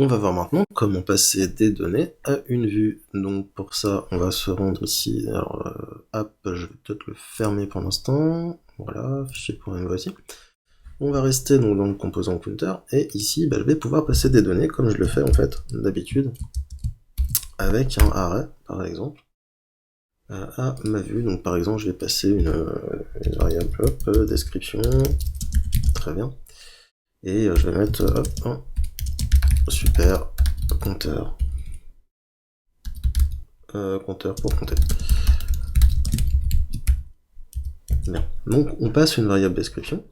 on va voir maintenant comment passer des données à une vue. Donc pour ça, on va se rendre ici. Alors, hop, je vais peut-être le fermer pour l'instant. Voilà, fichier pour une voici. On va rester donc dans le composant counter, et ici, je vais pouvoir passer des données comme je le fais en fait d'habitude, avec un array, par exemple, à ma vue. Donc par exemple, je vais passer une variable, hop, description, très bien, et je vais mettre, hop, un super compteur, compteur pour compter. Bien. Donc on passe une variable description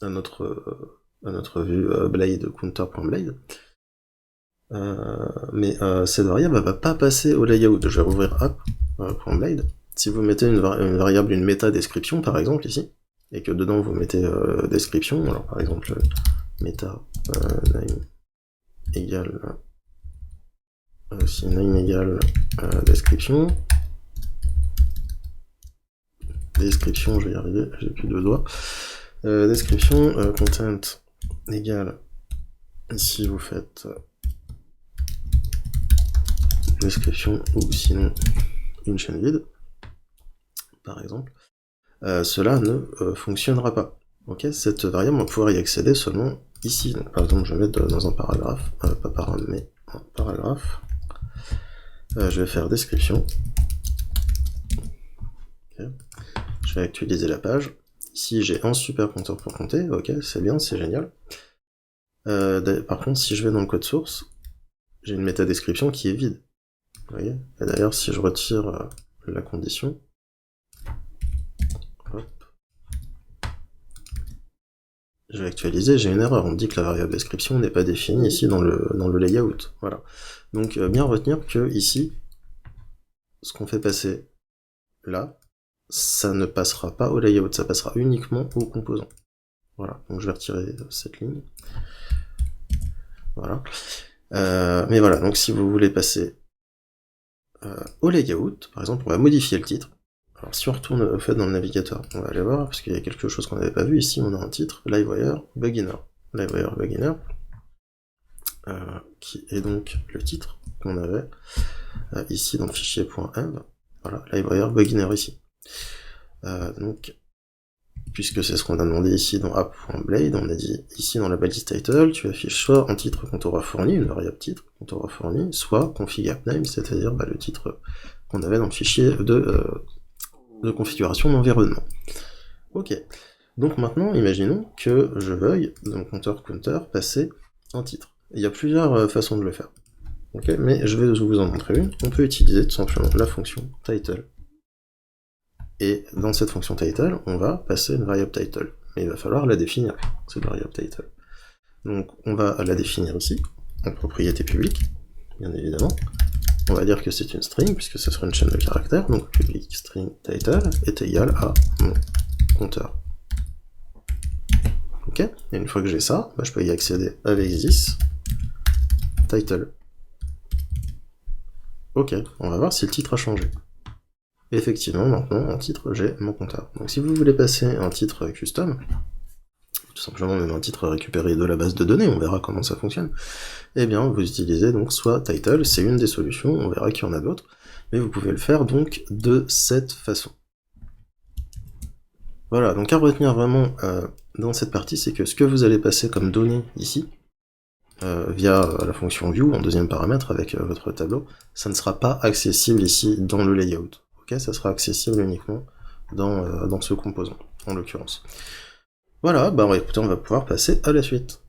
à notre vue blade counter.blade. Mais cette variable elle va pas passer au layout. Je vais rouvrir app.blade. Si vous mettez une variable, une méta description par exemple ici, et que dedans vous mettez description, alors par exemple méta name égale aussi name égale description, je vais y arriver, j'ai plus de doigts, description content égale, ici vous faites description ou sinon une chaîne vide, par exemple, cela ne fonctionnera pas. Ok, cette variable, on va pouvoir y accéder seulement ici. Donc, par exemple, je vais mettre dans un paragraphe, pas param, mais un paragraphe. Je vais faire description. Okay. Je vais actualiser la page. Ici, j'ai un super compteur pour compter. Ok, c'est bien, c'est génial. Par contre, si je vais dans le code source, j'ai une métadescription qui est vide. Vous voyez. Et d'ailleurs, si je retire la condition, hop, je vais actualiser, j'ai une erreur. On me dit que la variable description n'est pas définie ici dans le layout. Voilà. Donc, bien retenir que ici, ce qu'on fait passer là, ça ne passera pas au layout, ça passera uniquement au composant. Voilà, donc je vais retirer cette ligne. Voilà. Mais voilà, donc si vous voulez passer au layout, par exemple, on va modifier le titre. Alors si on retourne au fait dans le navigateur, on va aller voir, parce qu'il y a quelque chose qu'on n'avait pas vu. Ici, on a un titre, Livewire Beginner. Livewire Beginner, qui est donc le titre qu'on avait ici dans le fichier .env. Voilà, Livewire Beginner ici. Donc, puisque c'est ce qu'on a demandé ici dans app.blade, on a dit ici dans la balise title, tu affiches soit un titre qu'on t'aura fourni, une variable titre qu'on t'aura fourni, soit config appname, c'est-à-dire le titre qu'on avait dans le fichier de configuration d'environnement. Ok. Donc maintenant, imaginons que je veuille, dans le compteur counter, passer un titre. Il y a plusieurs façons de le faire. Ok, mais je vais vous en montrer une. On peut utiliser tout simplement la fonction title. Et dans cette fonction title, on va passer une variable title. Mais il va falloir la définir, cette variable title. Donc on va la définir ici, en propriété publique, bien évidemment. On va dire que c'est une string, puisque ce sera une chaîne de caractères, donc public string title est égal à mon compteur. Ok, et une fois que j'ai ça, je peux y accéder avec this title. Ok, on va voir si le titre a changé. Effectivement, maintenant, en titre, j'ai mon compteur. Donc si vous voulez passer un titre custom, tout simplement même un titre récupéré de la base de données, on verra comment ça fonctionne, eh bien vous utilisez donc soit title, c'est une des solutions, on verra qu'il y en a d'autres, mais vous pouvez le faire donc de cette façon. Voilà, donc à retenir vraiment dans cette partie, c'est que ce que vous allez passer comme données ici, via la fonction view en deuxième paramètre avec votre tableau, ça ne sera pas accessible ici dans le layout. Ok, ça sera accessible uniquement dans ce composant, en l'occurrence. Voilà, écoutez, on va pouvoir passer à la suite.